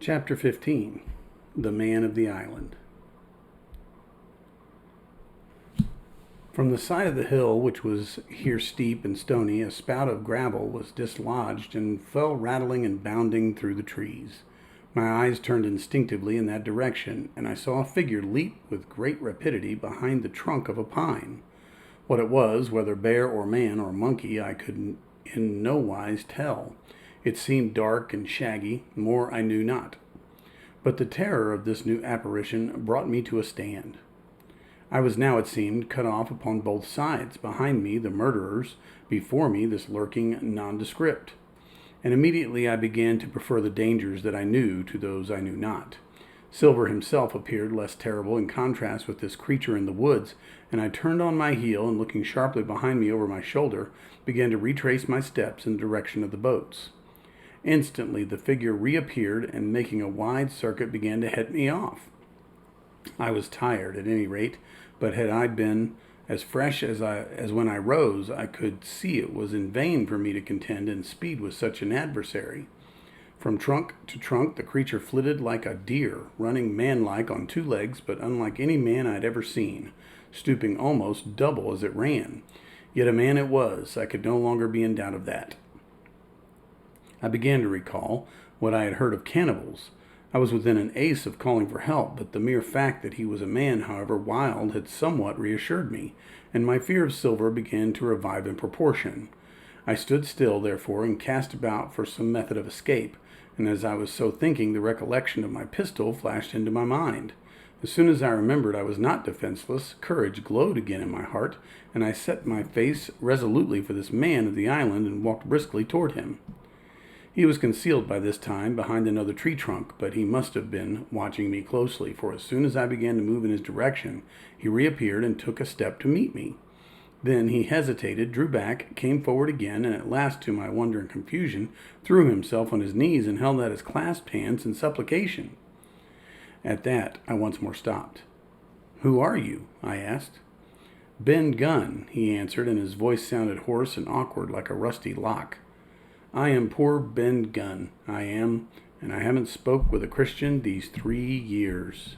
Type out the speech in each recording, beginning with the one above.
Chapter 15. The Man of the Island. From the side of the hill, which was here steep and stony, a spout of gravel was dislodged and fell rattling and bounding through the trees. My eyes turned instinctively in that direction, and I saw a figure leap with great rapidity behind the trunk of a pine. What it was, whether bear or man or monkey, I could in no wise tell. It seemed dark and shaggy, more I knew not. But the terror of this new apparition brought me to a stand. I was now, it seemed, cut off upon both sides, behind me the murderers, before me this lurking nondescript. And immediately I began to prefer the dangers that I knew to those I knew not. Silver himself appeared less terrible in contrast with this creature in the woods, and I turned on my heel and, looking sharply behind me over my shoulder, began to retrace my steps in the direction of the boats. Instantly the figure reappeared, and making a wide circuit began to head me off. I was tired, at any rate, but had I been as fresh as when I rose, I could see it was in vain for me to contend in speed with such an adversary. From trunk to trunk the creature flitted like a deer, running manlike on two legs, but unlike any man I had ever seen, stooping almost double as it ran. Yet a man it was. I could no longer be in doubt of that. I began to recall what I had heard of cannibals. I was within an ace of calling for help, but the mere fact that he was a man, however wild, had somewhat reassured me, and my fear of Silver began to revive in proportion. I stood still, therefore, and cast about for some method of escape, and as I was so thinking, the recollection of my pistol flashed into my mind. As soon as I remembered I was not defenseless, courage glowed again in my heart, and I set my face resolutely for this man of the island and walked briskly toward him. He was concealed by this time behind another tree trunk, but he must have been watching me closely, for as soon as I began to move in his direction, he reappeared and took a step to meet me. Then he hesitated, drew back, came forward again, and at last, to my wonder and confusion, threw himself on his knees and held out his clasped hands in supplication. At that, I once more stopped. "Who are you?" I asked. "Ben Gunn," he answered, and his voice sounded hoarse and awkward like a rusty lock. "I am poor Ben Gunn, I am, and I haven't spoke with a Christian these 3 years.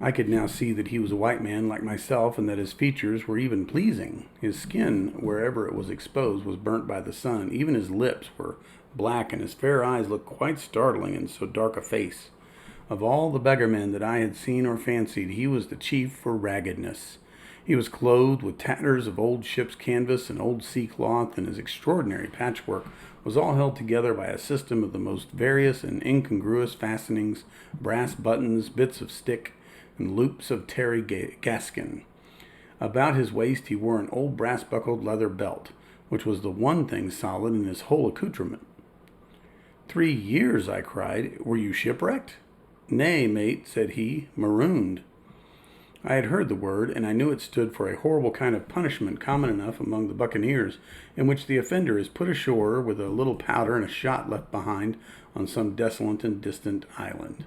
I could now see that he was a white man like myself, and that his features were even pleasing. His skin, wherever it was exposed, was burnt by the sun. Even his lips were black, and his fair eyes looked quite startling in so dark a face. Of all the beggarmen that I had seen or fancied, he was the chief for raggedness. He was clothed with tatters of old ship's canvas and old sea cloth, and his extraordinary patchwork was all held together by a system of the most various and incongruous fastenings, brass buttons, bits of stick, and loops of tarry gaskin. About his waist he wore an old brass-buckled leather belt, which was the one thing solid in his whole accoutrement. 3 years, I cried. Were you shipwrecked? "Nay, mate," said he, "marooned." I had heard the word, and I knew it stood for a horrible kind of punishment common enough among the buccaneers, in which the offender is put ashore with a little powder and a shot left behind on some desolate and distant island.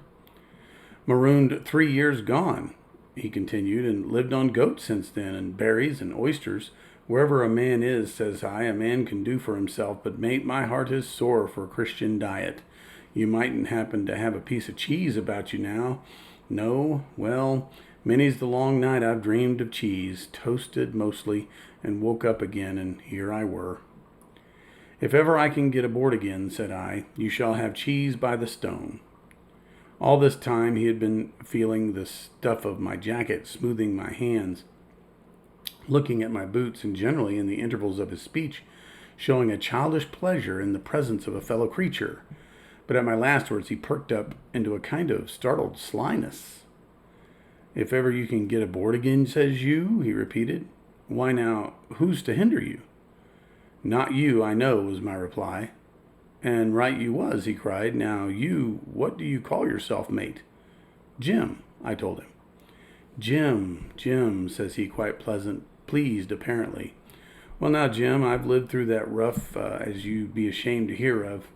"Marooned 3 years gone," he continued, "and lived on goats since then, and berries and oysters. Wherever a man is, says I, a man can do for himself, but mate, my heart is sore for Christian diet. You mightn't happen to have a piece of cheese about you now. No? Well, many's the long night I've dreamed of cheese, toasted mostly, and woke up again, and here I were." "If ever I can get aboard again," said I, "you shall have cheese by the stone." All this time he had been feeling the stuff of my jacket, smoothing my hands, looking at my boots, and generally, in the intervals of his speech, showing a childish pleasure in the presence of a fellow creature. But at my last words he perked up into a kind of startled slyness. "If ever you can get aboard again, says you," he repeated. "Why now, who's to hinder you?" "Not you, I know," was my reply. "And right you was," he cried. "Now what do you call yourself, mate?" "Jim," I told him. Jim, says he, quite pleased apparently. "Well now, Jim, I've lived through that rough as you'd be ashamed to hear of.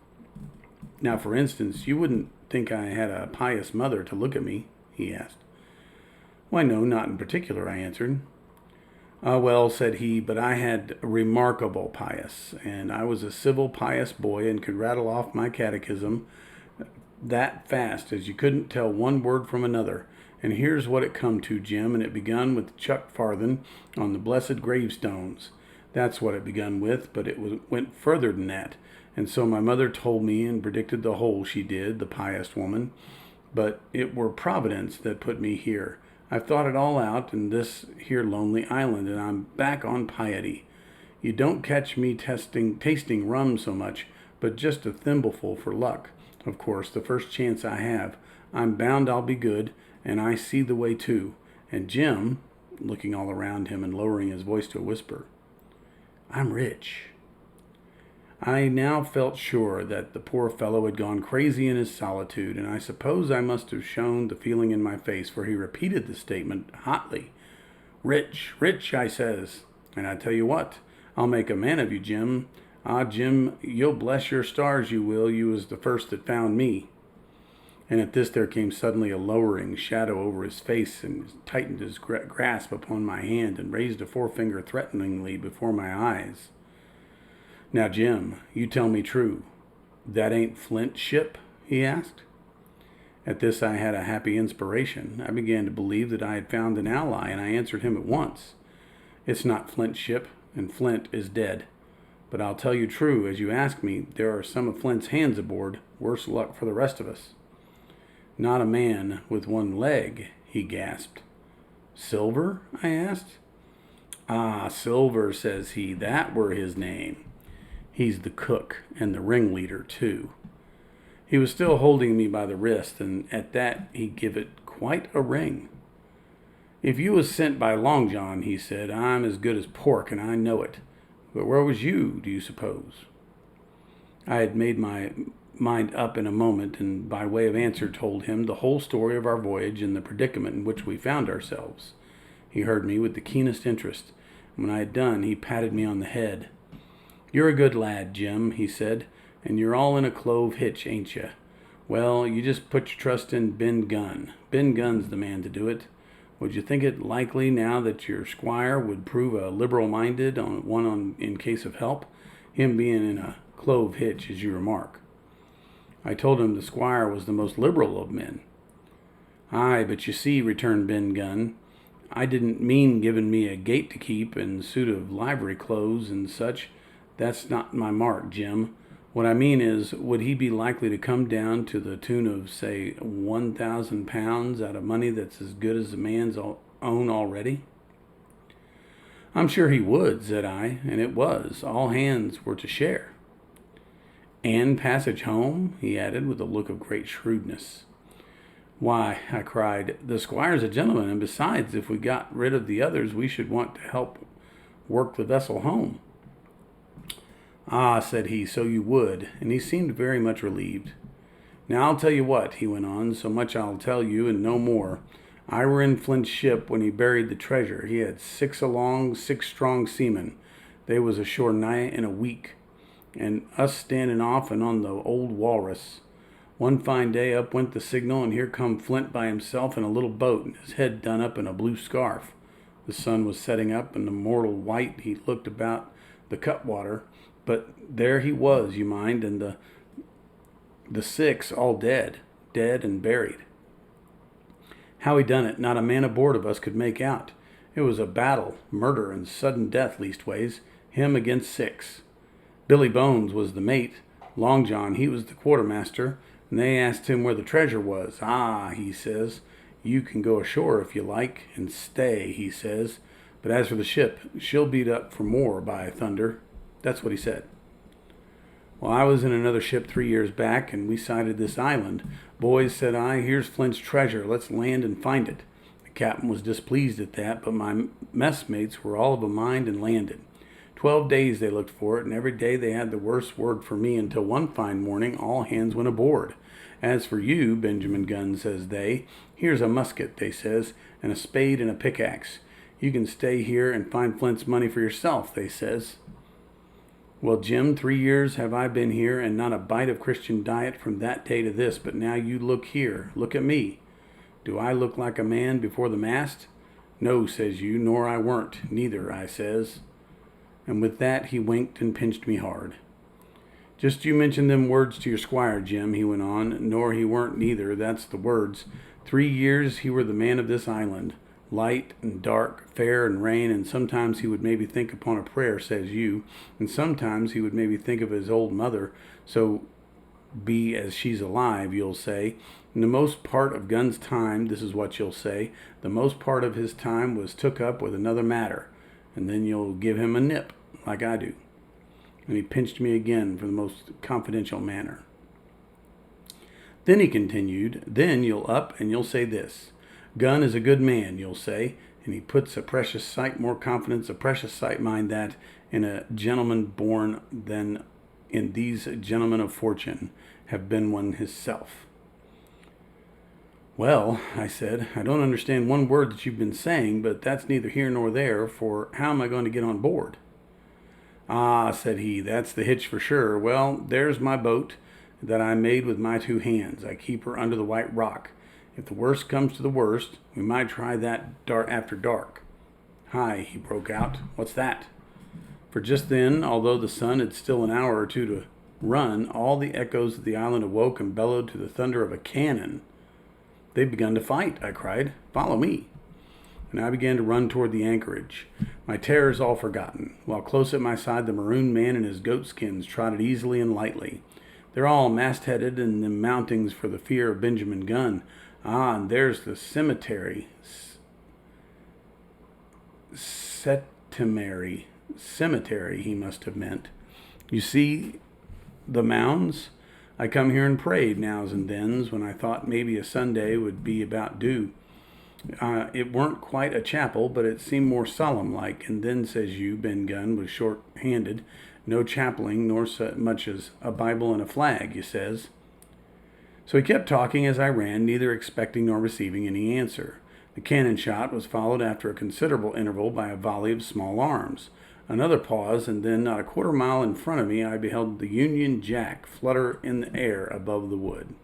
Now, for instance, you wouldn't think I had a pious mother to look at me?" he asked. Why, no, not in particular, I answered. Well, said he, but I had remarkable pious, and I was a civil, pious boy and could rattle off my catechism that fast as you couldn't tell one word from another. And here's what it come to, Jim, and it begun with Chuck Farthing on the blessed gravestones. That's what it begun with, but went further than that. And so my mother told me and predicted the whole, she did, the pious woman. But it were Providence that put me here. I've thought it all out in this here lonely island, and I'm back on piety. You don't catch me tasting rum so much, but just a thimbleful for luck. Of course, the first chance I have. I'm bound I'll be good, and I see the way too. And Jim, looking all around him and lowering his voice to a whisper, I'm rich. I now felt sure that the poor fellow had gone crazy in his solitude, and I suppose I must have shown the feeling in my face, for he repeated the statement hotly. Rich, rich, I says. And I tell you what, I'll make a man of you, Jim. Ah, Jim, you'll bless your stars, you will. You was the first that found me. And at this there came suddenly a lowering shadow over his face, and tightened his grasp upon my hand, and raised a forefinger threateningly before my eyes. Now, Jim, you tell me true. That ain't Flint's ship? He asked. At this I had a happy inspiration. I began to believe that I had found an ally, and I answered him at once. It's not Flint's ship, and Flint is dead. But I'll tell you true, as you ask me, there are some of Flint's hands aboard. Worse luck for the rest of us. Not a man with one leg, he gasped. Silver? I asked. Ah, Silver, says he, that were his name. He's the cook and the ringleader, too. He was still holding me by the wrist, and at that he give it quite a ring. If you was sent by Long John, he said, I'm as good as pork, and I know it. But where was you, do you suppose? I had made my mind up in a moment, and by way of answer told him the whole story of our voyage and the predicament in which we found ourselves. He heard me with the keenest interest, and when I had done, he patted me on the head. You're a good lad, Jim, he said, and you're all in a clove hitch, ain't you? Well, you just put your trust in Ben Gunn. Ben Gunn's the man to do it. Would you think it likely now that your squire would prove a liberal-minded in case of help, him being in a clove hitch, as you remark? I told him the squire was the most liberal of men. Aye, but you see, returned Ben Gunn, I didn't mean giving me a gate to keep and suit of livery clothes and such. That's not my mark, Jim. What I mean is, would he be likely to come down to the tune of, say, £1,000 out of money that's as good as the man's own already? I'm sure he would, said I, and it was. All hands were to share. And passage home? He added with a look of great shrewdness. Why, I cried, the squire's a gentleman, and besides, if we got rid of the others, we should want to help work the vessel home. Ah, said he, so you would, and he seemed very much relieved. Now I'll tell you what, he went on, so much I'll tell you and no more. I were in Flint's ship when he buried the treasure. He had 6 strong seamen. They was ashore nigh in a week, and us standing off and on the old Walrus. One fine day up went the signal, and here come Flint by himself in a little boat, and his head done up in a blue scarf. The sun was setting up, and the mortal white he looked about the cutwater. But there he was, you mind, and the 6 all dead and buried. How he done it, not a man aboard of us could make out. It was a battle, murder and sudden death leastways, him against 6. Billy Bones was the mate. Long John, he was the quartermaster, and they asked him where the treasure was. Ah, he says, you can go ashore if you like, and stay, he says. But as for the ship, she'll beat up for more, by thunder. That's what he said. Well, I was in another ship 3 years back, and we sighted this island. Boys, said I, here's Flint's treasure. Let's land and find it. The captain was displeased at that, but my messmates were all of a mind and landed. 12 days they looked for it, and every day they had the worst word for me until one fine morning all hands went aboard. As for you, Benjamin Gunn, says they, here's a musket, they says, and a spade and a pickaxe. You can stay here and find Flint's money for yourself, they says. Well, Jim, 3 years have I been here, and not a bite of Christian diet from that day to this, but now you look here, look at me. Do I look like a man before the mast? No, says you, nor I weren't, neither, I says. And with that he winked and pinched me hard. Just you mention them words to your squire, Jim, he went on. Nor he weren't neither, that's the words. 3 years he were the man of this island. Light and dark, fair and rain, and sometimes he would maybe think upon a prayer, says you, and sometimes he would maybe think of his old mother, so be as she's alive, you'll say. And the most part of Gun's time, this is what you'll say, the most part of his time was took up with another matter, and then you'll give him a nip, like I do. And he pinched me again for the most confidential manner. Then he continued, then you'll up and you'll say this. Gun is a good man, you'll say, and he puts a precious sight more confidence, a precious sight, mind that, in a gentleman born than in these gentlemen of fortune have been one himself. Well, I said, I don't understand one word that you've been saying, but that's neither here nor there, for how am I going to get on board? Ah, said he, that's the hitch for sure. Well, there's my boat that I made with my 2 hands. I keep her under the White Rock. If the worst comes to the worst, we might try that after dark. Hi, he broke out. What's that? For just then, although the sun had still an hour or two to run, all the echoes of the island awoke and bellowed to the thunder of a cannon. They've begun to fight, I cried. Follow me. And I began to run toward the anchorage, my terrors all forgotten, while close at my side the maroon man in his goatskins trotted easily and lightly. They're all mast-headed in the mountings for the fear of Benjamin Gunn. Ah, and there's the cemetery. Cemetery, he must have meant. You see the mounds? I come here and prayed nows and thens when I thought maybe a Sunday would be about due. It weren't quite a chapel, but it seemed more solemn-like. And then, says you, Ben Gunn was short-handed. No chapeling, nor so much as a Bible and a flag, you says. So he kept talking as I ran, neither expecting nor receiving any answer. The cannon shot was followed after a considerable interval by a volley of small arms. Another pause, and then not a quarter mile in front of me I beheld the Union Jack flutter in the air above the wood.